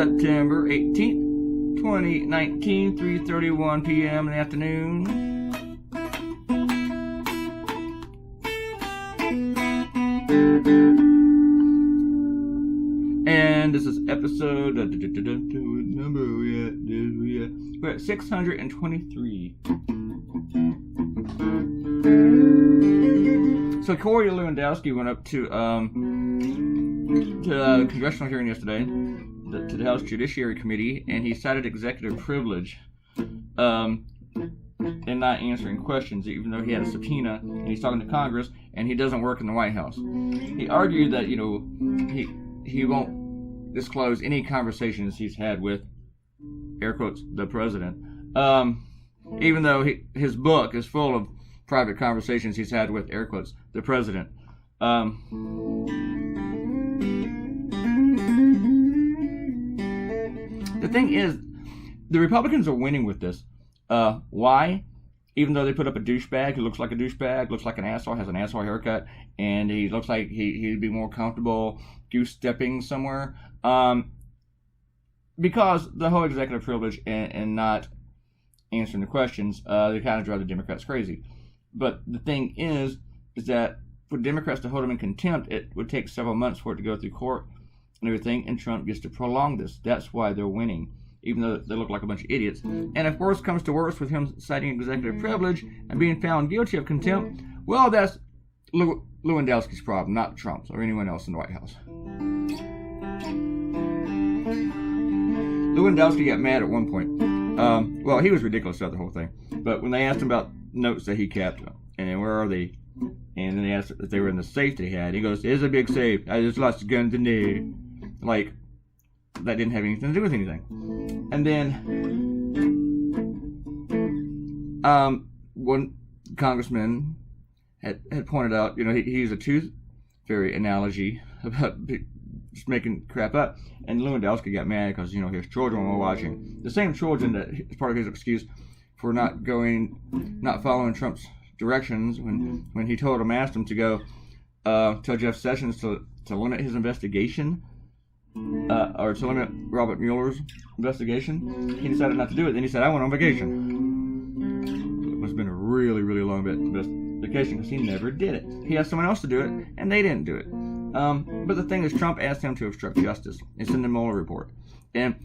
September 18th, 2019, 3:31 p.m. in the afternoon. And this is episode, what number are we at? We're at 623. So Corey Lewandowski went up to a congressional hearing yesterday, to the House Judiciary Committee, and he cited executive privilege in not answering questions, even though he had a subpoena and he's talking to Congress and he doesn't work in the White House. He argued that, he won't disclose any conversations he's had with, air quotes, the president, even though his book is full of private conversations he's had with, air quotes, the president. The thing is, the Republicans are winning with this. Why? Even though they put up a douchebag who looks like a douchebag, looks like an asshole, has an asshole haircut, and he looks like he'd be more comfortable goose-stepping somewhere. Because the whole executive privilege and not answering the questions, they kind of drive the Democrats crazy. But the thing is that for Democrats to hold him in contempt, it would take several months for it to go through court and everything, and Trump gets to prolong this. That's why they're winning, even though they look like a bunch of idiots. And if worse comes to worse with him citing executive privilege and being found guilty of contempt, well, that's Lewandowski's problem, not Trump's or anyone else in the White House. Lewandowski got mad at one point. Well, he was ridiculous about the whole thing. But when they asked him about notes that he kept, and where are they? And then they asked if they were in the safe that he had. He goes, "It's a big safe. I just lost the guns in there." Like, that didn't have anything to do with anything. And then, one congressman had pointed out, he used a tooth fairy analogy about just making crap up. And Lewandowski got mad because, his children were watching. The same children that is part of his excuse for not following Trump's directions when he asked him to go tell Jeff Sessions to limit his investigation, or to limit Robert Mueller's investigation. He decided not to do it. Then he said, "I went on vacation." It must have been a really, really long vacation because he never did it. He asked someone else to do it, and they didn't do it. But the thing is, Trump asked him to obstruct justice. It's in the Mueller report. And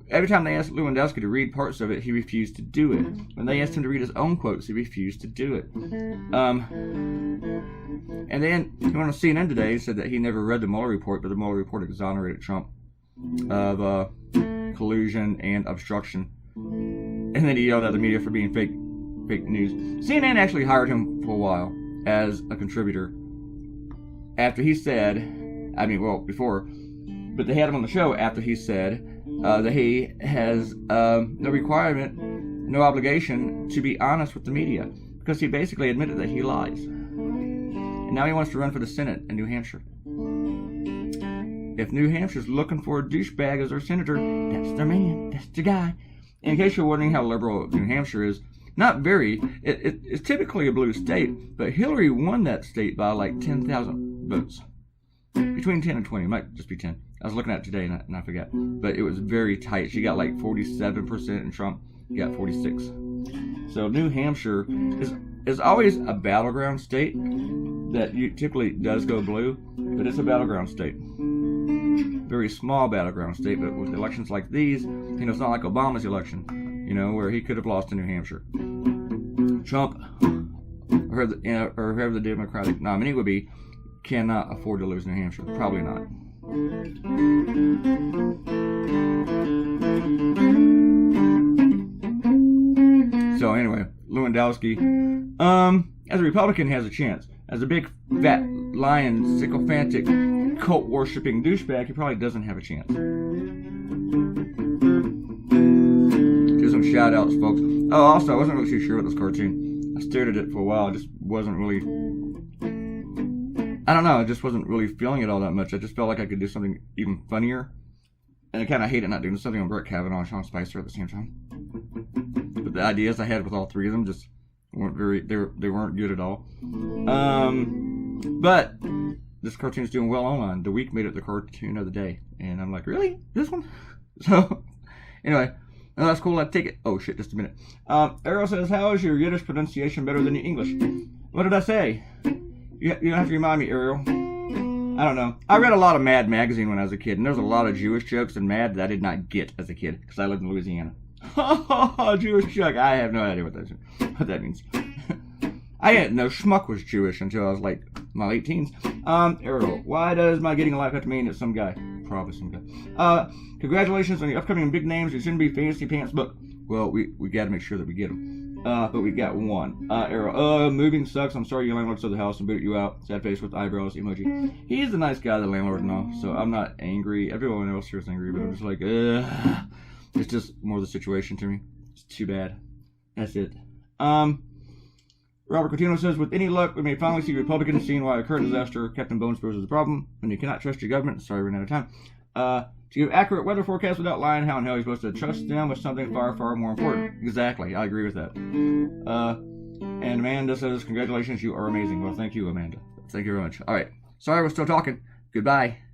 every time they asked Lewandowski to read parts of it, he refused to do it. When they asked him to read his own quotes, he refused to do it. And then he went on CNN today and said that he never read the Mueller report, but the Mueller report exonerated Trump of collusion and obstruction. And then he yelled at the media for being fake news. CNN actually hired him for a while as a contributor after he said, before, but they had him on the show after he said that he has no requirement, no obligation to be honest with the media, because he basically admitted that he lies. And now he wants to run for the Senate in New Hampshire. If New Hampshire's looking for a douchebag as their senator, that's their man, that's the guy. In case you're wondering how liberal New Hampshire is, not very. It's typically a blue state, but Hillary won that state by like 10,000 votes. Between 10 and 20, it might just be 10. I was looking at it today and I forgot. But it was very tight. She got like 47% and Trump got 46. So New Hampshire is always a battleground state that typically does go blue, but it's a battleground state. Very small battleground state, but with elections like these, it's not like Obama's election, where he could have lost in New Hampshire. Trump, or whoever the Democratic nominee would be, cannot afford to lose New Hampshire. Probably not. So anyway, Lewandowski, as a Republican, has a chance. As a big, fat, lying, sycophantic, cult-worshipping douchebag, he probably doesn't have a chance. Do some shout-outs, folks. Oh, also, I wasn't really too sure about this cartoon. I stared at it for a while. I just wasn't really... I don't know. I just wasn't really feeling it all that much. I just felt like I could do something even funnier. And I kind of hated not doing something on Brett Kavanaugh and Sean Spicer at the same time. But the ideas I had with all three of them just weren't they weren't good at all. But this cartoon's doing well online. The Week made it the cartoon of the day. And I'm like, really? This one? So, anyway, no, that's cool. I take it. Oh shit, just a minute. Errol says, "How is your Yiddish pronunciation better than your English?" What did I say? You don't have to remind me, Errol. I don't know. I read a lot of Mad magazine when I was a kid, and there was a lot of Jewish jokes in Mad that I did not get as a kid because I lived in Louisiana. Jewish joke. I have no idea what that means. I didn't know schmuck was Jewish until I was like my late teens. Errol, why does my getting a life have to mean it's some guy? Probably some guy. Congratulations on your upcoming big names. You shouldn't be fancy pants book. Well, we got to make sure that we get them. But we got one. Errol, moving sucks. I'm sorry your landlord sold the house and booted you out. Sad face with eyebrows emoji. He's a nice guy, the landlord and all. So I'm not angry. Everyone else here is angry, but I'm just like, it's just more the situation to me. It's too bad. That's it. Robert Coutinho says, with any luck, we may finally see Republicans seeing why a current disaster, Captain Bones poses the problem, when you cannot trust your government. Sorry, we're running out of time. To give accurate weather forecasts without lying, how in hell are you supposed to trust them with something far, far more important? Exactly, I agree with that. And Amanda says, congratulations, you are amazing. Well, thank you, Amanda. Thank you very much. All right, sorry we're still talking. Goodbye.